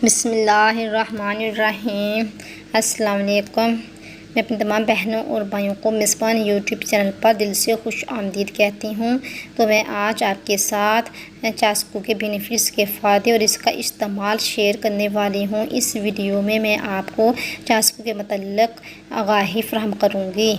بسم اللہ الرحمن الرحیم۔ السلام علیکم۔ میں اپنی تمام بہنوں اور بھائیوں کو میزبان یوٹیوب چینل پر دل سے خوش آمدید کہتی ہوں۔ تو میں آج آپ کے ساتھ چاسکو کے بینیفٹس کے فائدے اور اس کا استعمال شیئر کرنے والی ہوں۔ اس ویڈیو میں آپ کو چاسکو کے متعلق آگاہی فراہم کروں گی۔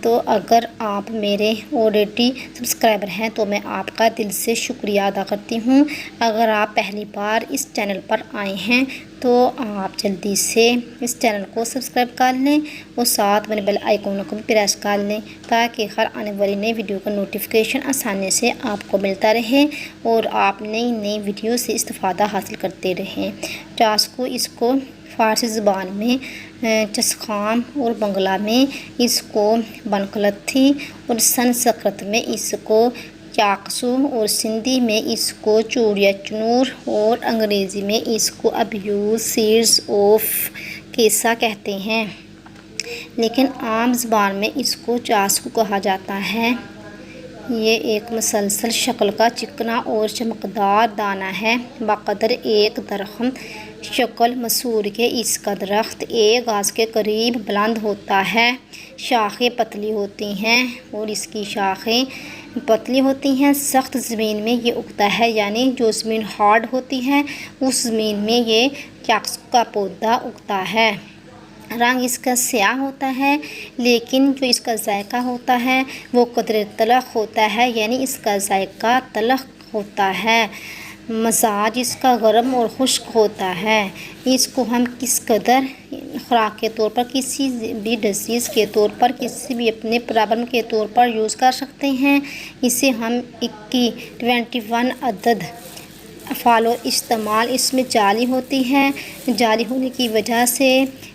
تو اگر آپ میرے آلریڈی سبسکرائبر ہیں تو میں آپ کا دل سے شکریہ ادا کرتی ہوں۔ اگر آپ پہلی بار اس چینل پر آئے ہیں تو آپ جلدی سے اس چینل کو سبسکرائب کر لیں اور ساتھ میں بیل آئیکن کو بھی پریس کر لیں تاکہ ہر آنے والی نئی ویڈیو کا نوٹیفیکیشن آسانی سے آپ کو ملتا رہے اور آپ نئی ویڈیو سے استفادہ حاصل کرتے رہیں۔ چاسکو اس کو فارسی زبان میں چسخام اور بنگلہ میں اس کو بنکلتھی اور سنسکرت میں اس کو چاکسو اور سندھی میں اس کو چوریا چنور اور انگریزی میں اس کو ابیوز سیڈز آف کیسا کہتے ہیں، لیکن عام زبان میں اس کو چاسکو کہا جاتا ہے۔ یہ ایک مسلسل شکل کا چکنا اور چمکدار دانہ ہے، بقدر ایک درخت شکل مسور کے۔ اس کا درخت ایک گز کے قریب بلند ہوتا ہے، شاخیں پتلی ہوتی ہیں اور اس کی شاخیں پتلی ہوتی ہیں۔ سخت زمین میں یہ اگتا ہے، یعنی جو زمین ہارڈ ہوتی ہے اس زمین میں یہ چاسکو کا پودا اگتا ہے۔ رنگ اس کا سیاہ ہوتا ہے، لیکن جو اس کا ذائقہ ہوتا ہے وہ قدرے تلخ ہوتا ہے، یعنی اس کا ذائقہ تلخ ہوتا ہے۔ مزاج اس کا گرم اور خشک ہوتا ہے۔ اس کو ہم کس قدر خوراک کے طور پر، کسی بھی ڈیزیز کے طور پر، کسی بھی اپنے پرابلم کے طور پر یوز کر سکتے ہیں۔ اسے ہم 21 عدد فالو استعمال، اس میں جالی ہوتی ہے۔ جالی ہونے کی وجہ سے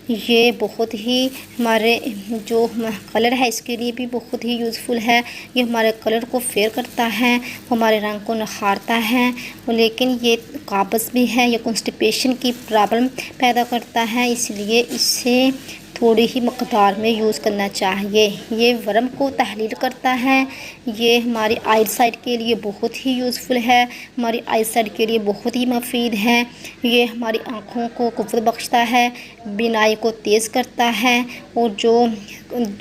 یہ بہت ہی ہمارے جو کلر ہے اس کے لیے بھی بہت ہی یوزفل ہے۔ یہ ہمارے کلر کو فیئر کرتا ہے، ہمارے رنگ کو نکھارتا ہے، لیکن یہ قابض بھی ہے، یہ کنسٹیپیشن کی پرابلم پیدا کرتا ہے، اس لیے اسے تھوڑی ہی مقدار میں یوز کرنا چاہیے۔ یہ ورم کو تحلیل کرتا ہے، یہ ہماری آئی سائٹ کے لیے بہت ہی یوزفل ہے، ہماری آئی سائٹ کے لیے بہت ہی مفید ہے۔ یہ ہماری آنکھوں کو قوت بخشتا ہے، بینائی کو تیز کرتا ہے، اور جو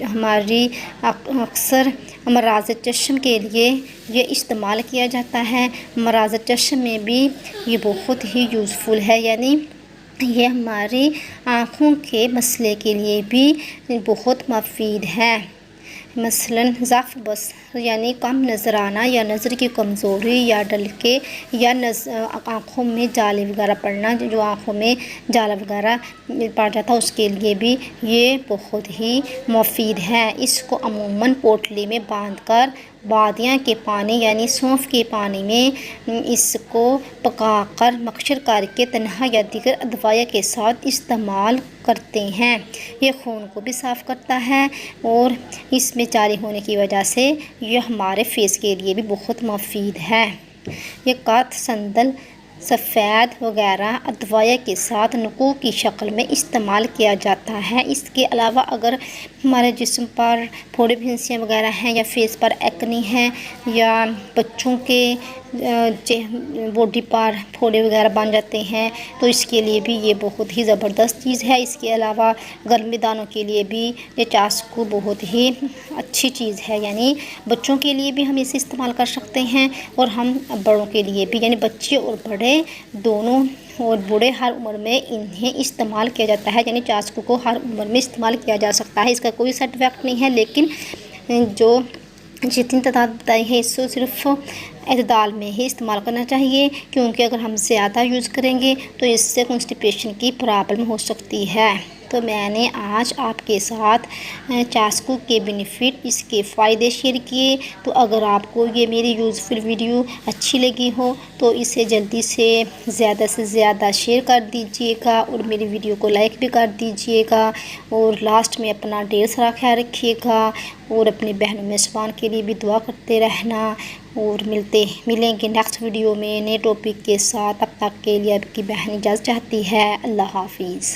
ہماری اکثر امراض چشم کے لیے یہ استعمال کیا جاتا ہے، امراض چشم میں بھی یہ بہت ہی یوزفل ہے، یعنی یہ ہماری آنکھوں کے مسئلے کے لیے بھی بہت مفید ہے۔ مثلاً ضعف بصر یعنی کم نظر آنا یا نظر کی کمزوری یا ڈلکے یا آنکھوں میں جالے وغیرہ پڑنا، جو آنکھوں میں جالا وغیرہ پڑ جاتا ہے اس کے لیے بھی یہ بہت ہی مفید ہے۔ اس کو عموماً پوٹلی میں باندھ کر بادیاں کے پانی یعنی سونف کے پانی میں اس کو پکا کر مکشر کر کے تنہا یا دیگر ادویہ کے ساتھ استعمال کرتے ہیں۔ یہ خون کو بھی صاف کرتا ہے اور اس میں جالی ہونے کی وجہ سے یہ ہمارے فیس کے لیے بھی بہت مفید ہے۔ یہ کاتھ سندل سفید وغیرہ ادویہ کے ساتھ نکو کی شکل میں استعمال کیا جاتا ہے۔ اس کے علاوہ اگر ہمارے جسم پر پھوڑے پھنسیاں وغیرہ ہیں یا فیس پر ایکنی ہے یا بچوں کے باڈی پر پھوڑے وغیرہ بن جاتے ہیں تو اس کے لیے بھی یہ بہت ہی زبردست چیز ہے۔ اس کے علاوہ گرمی دانوں کے لیے بھی یہ چاسکو بہت ہی اچھی چیز ہے، یعنی بچوں کے لیے بھی ہم اسے استعمال کر سکتے ہیں اور ہم بڑوں کے لیے بھی، یعنی بچے اور بڑے دونوں اور بوڑھے ہر عمر میں انہیں استعمال کیا جاتا ہے، یعنی چاسکو کو ہر عمر میں استعمال کیا جا سکتا ہے۔ اس کا کوئی سائڈ افیکٹ نہیں ہے، لیکن جو جتنی تعداد بتائی ہے اس کو صرف اعتدال میں ہی استعمال کرنا چاہیے، کیونکہ اگر ہم زیادہ یوز کریں گے تو اس سے کنسٹیپیشن کی پرابلم ہو سکتی ہے۔ تو میں نے آج آپ کے ساتھ چاسکو کے بینیفٹ، اس کے فائدے شیئر کیے۔ تو اگر آپ کو یہ میری یوزفل ویڈیو اچھی لگی ہو تو اسے جلدی سے زیادہ شیئر کر دیجیے گا اور میری ویڈیو کو لائک بھی کر دیجیے گا، اور لاسٹ میں اپنا ڈھیر سارا خیال رکھیے گا اور اپنی بہنوں میزبان کے لیے بھی دعا کرتے رہنا، اور ملیں گے نیکسٹ ویڈیو میں نئے ٹاپک کے ساتھ۔ تب تک کے لیے آپ کی بہن اجازت چاہتی ہے۔ اللہ حافظ۔